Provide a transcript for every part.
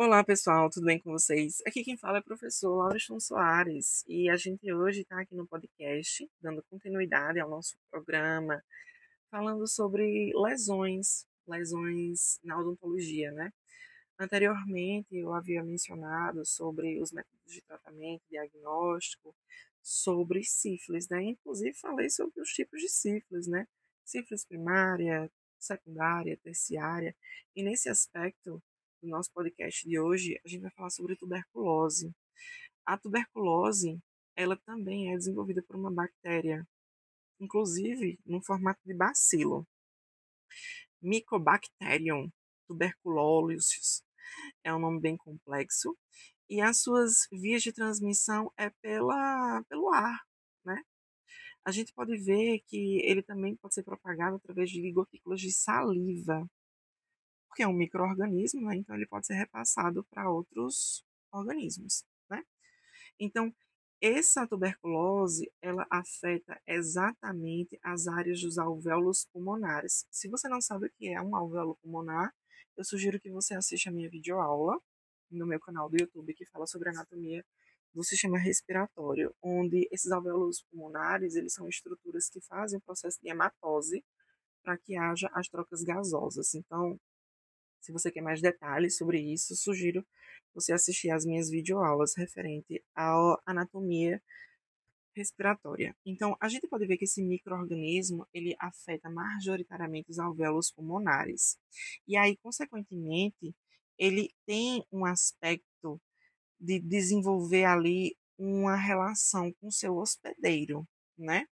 Olá, pessoal, tudo bem com vocês? Aqui quem fala é o professor Lauriston Soares e a gente hoje está aqui no podcast, dando continuidade ao nosso programa, falando sobre lesões na odontologia, né? Anteriormente eu havia mencionado sobre os métodos de tratamento, diagnóstico, sobre sífilis, né? Inclusive falei sobre os tipos de sífilis, né? Sífilis primária, secundária, terciária. E nesse aspecto do nosso podcast de hoje, a gente vai falar sobre tuberculose. A tuberculose, ela também é desenvolvida por uma bactéria, inclusive no formato de bacilo, Mycobacterium tuberculosis. É um nome bem complexo. E as suas vias de transmissão é pelo ar, né? A gente pode ver que ele também pode ser propagado através de gotículas de saliva, porque é um micro-organismo, né? Então ele pode ser repassado para outros organismos, né? Então, essa tuberculose, ela afeta exatamente as áreas dos alvéolos pulmonares. Se você não sabe o que é um alvéolo pulmonar, eu sugiro que você assista a minha videoaula no meu canal do YouTube que fala sobre a anatomia do sistema respiratório, onde esses alvéolos pulmonares, eles são estruturas que fazem o processo de hematose para que haja as trocas gasosas. Então, se você quer mais detalhes sobre isso, sugiro você assistir às minhas videoaulas referente à anatomia respiratória. Então, a gente pode ver que esse microorganismo, ele afeta majoritariamente os alvéolos pulmonares. E aí, consequentemente, ele tem um aspecto de desenvolver ali uma relação com seu hospedeiro, né?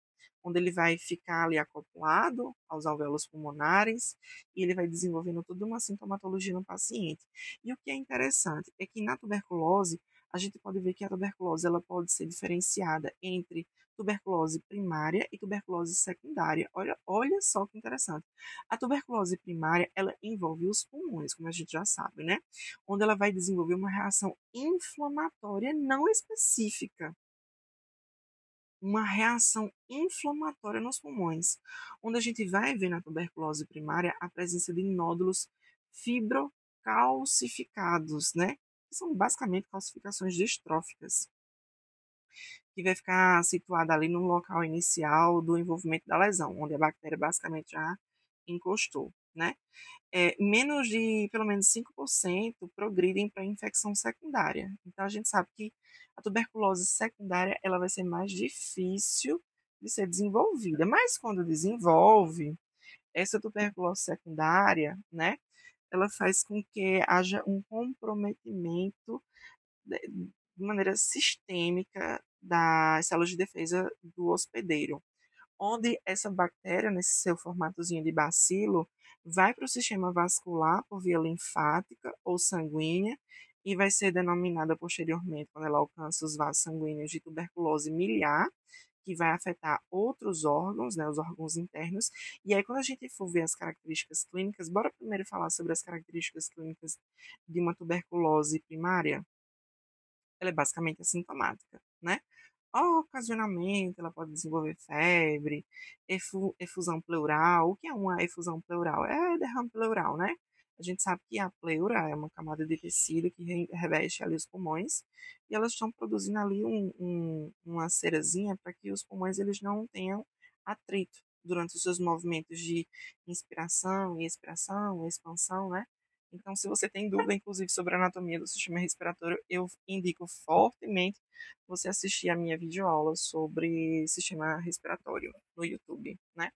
Onde ele vai ficar ali acoplado aos alvéolos pulmonares e ele vai desenvolvendo toda uma sintomatologia no paciente. E o que é interessante é que na tuberculose, a gente pode ver que a tuberculose ela pode ser diferenciada entre tuberculose primária e tuberculose secundária. Olha só que interessante. A tuberculose primária, ela envolve os pulmões, como a gente já sabe, né? Onde ela vai desenvolver uma reação inflamatória não específica, uma reação inflamatória nos pulmões, onde a gente vai ver na tuberculose primária a presença de nódulos fibrocalcificados, né? Que são basicamente calcificações distróficas, que vai ficar situada ali no local inicial do envolvimento da lesão, onde a bactéria basicamente já encostou, né? Menos de pelo menos 5% progridem para infecção secundária. Então a gente sabe que a tuberculose secundária ela vai ser mais difícil de ser desenvolvida, mas quando desenvolve essa tuberculose secundária, né, ela faz com que haja um comprometimento de maneira sistêmica das células de defesa do hospedeiro, onde essa bactéria, nesse seu formatozinho de bacilo, vai para o sistema vascular por via linfática ou sanguínea e vai ser denominada posteriormente, quando ela alcança os vasos sanguíneos, de tuberculose miliar, que vai afetar outros órgãos, né, os órgãos internos. E aí, quando a gente for ver as características clínicas, bora primeiro falar sobre as características clínicas de uma tuberculose primária. Ela é basicamente assintomática, né? Ocasionalmente, ela pode desenvolver febre, efusão pleural. O que é uma efusão pleural? É derrame pleural, né? A gente sabe que a pleura é uma camada de tecido que reveste ali os pulmões e elas estão produzindo ali uma cerazinha para que os pulmões eles não tenham atrito durante os seus movimentos de inspiração e expiração, expansão, né? Então, se você tem dúvida, inclusive, sobre a anatomia do sistema respiratório, eu indico fortemente você assistir a minha videoaula sobre sistema respiratório no YouTube, né?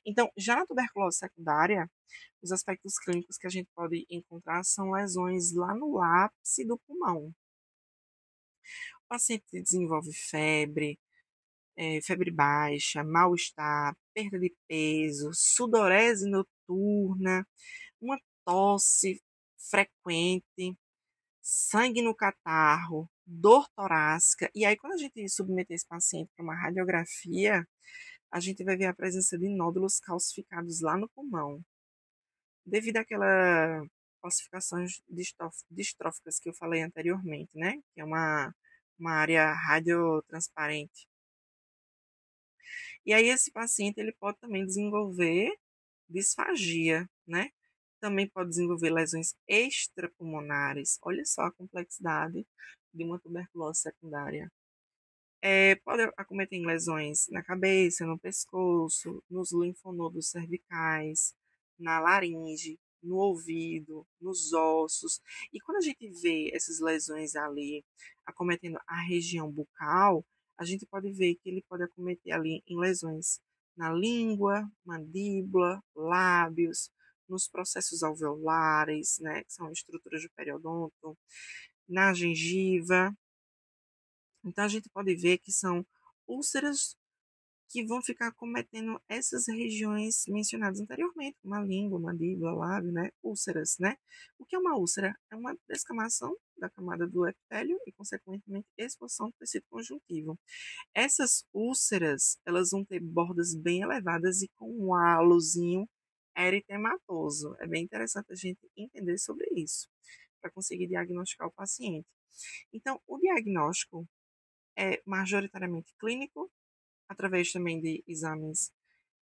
Então, já na tuberculose secundária, os aspectos clínicos que a gente pode encontrar são lesões lá no ápice do pulmão. O paciente desenvolve febre, febre baixa, mal-estar, perda de peso, sudorese noturna, uma tosse frequente, sangue no catarro, dor torácica. E aí, quando a gente submeter esse paciente para uma radiografia, a gente vai ver a presença de nódulos calcificados lá no pulmão, devido àquela calcificações distróficas que eu falei anteriormente, né? Que é uma área radiotransparente. E aí, esse paciente ele pode também desenvolver disfagia, né? Também pode desenvolver lesões extrapulmonares. Olha só a complexidade de uma tuberculose secundária. Pode acometer lesões na cabeça, no pescoço, nos linfonodos cervicais, na laringe, no ouvido, nos ossos. E quando a gente vê essas lesões ali acometendo a região bucal, a gente pode ver que ele pode acometer ali em lesões na língua, mandíbula, lábios, nos processos alveolares, né, que são estruturas do periodonto, na gengiva. Então, a gente pode ver que são úlceras que vão ficar cometendo essas regiões mencionadas anteriormente, como a língua, mandíbula, lábio, né? Úlceras, né? O que é uma úlcera? É uma descamação da camada do epitélio e, consequentemente, expansão do tecido conjuntivo. Essas úlceras, elas vão ter bordas bem elevadas e com um halozinho eritematoso. É bem interessante a gente entender sobre isso, para conseguir diagnosticar o paciente. Então, o diagnóstico é majoritariamente clínico, através também de exames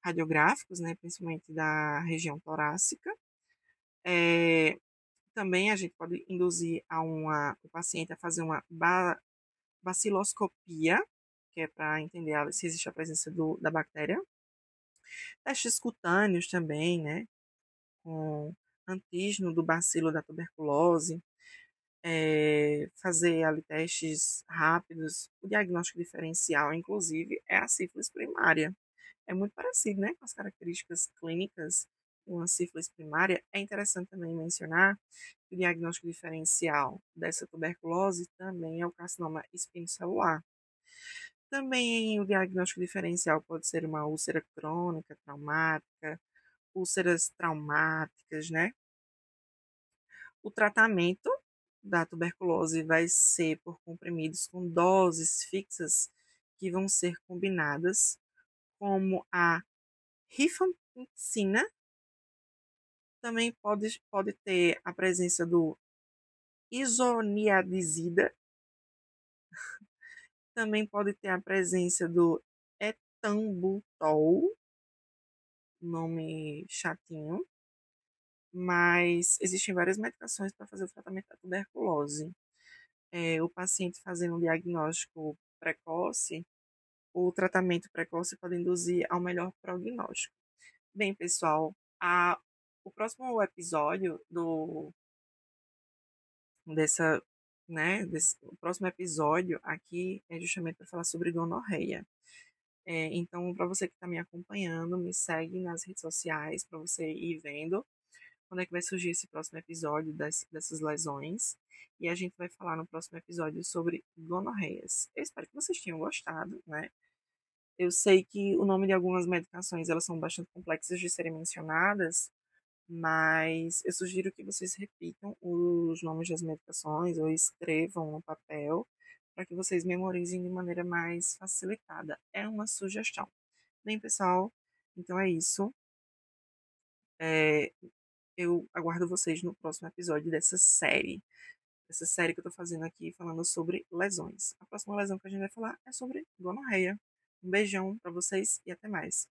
radiográficos, né, principalmente da região torácica. Também a gente pode induzir o paciente a fazer uma baciloscopia, que é para entender se existe a presença da bactéria. Testes cutâneos também, né, com antígeno do bacilo da tuberculose. Fazer ali testes rápidos. O diagnóstico diferencial, inclusive, é a sífilis primária. É muito parecido, né, com as características clínicas de uma sífilis primária. É interessante também mencionar que o diagnóstico diferencial dessa tuberculose também é o carcinoma espinocelular. Também o diagnóstico diferencial pode ser uma úlcera crônica, traumática, úlceras traumáticas, né? O tratamento da tuberculose vai ser por comprimidos com doses fixas que vão ser combinadas, como a rifampicina. Também pode ter a presença do isoniazida. Também pode ter a presença do etambutol, nome chatinho, mas existem várias medicações para fazer o tratamento da tuberculose. O paciente fazendo um diagnóstico precoce, o tratamento precoce pode induzir ao melhor prognóstico. Bem, pessoal, o próximo episódio dessa, né, o próximo episódio aqui é justamente para falar sobre gonorreia. Então, para você que está me acompanhando, me segue nas redes sociais para você ir vendo quando é que vai surgir esse próximo episódio dessas lesões. E a gente vai falar no próximo episódio sobre gonorreias. Eu espero que vocês tenham gostado, né? Eu sei que o nome de algumas medicações elas são bastante complexas de serem mencionadas, mas eu sugiro que vocês repitam os nomes das medicações ou escrevam no papel para que vocês memorizem de maneira mais facilitada. É uma sugestão. Bem, pessoal, então é isso. Eu aguardo vocês no próximo episódio dessa série. Essa série que eu tô fazendo aqui falando sobre lesões. A próxima lesão que a gente vai falar é sobre gonorreia. Um beijão para vocês e até mais.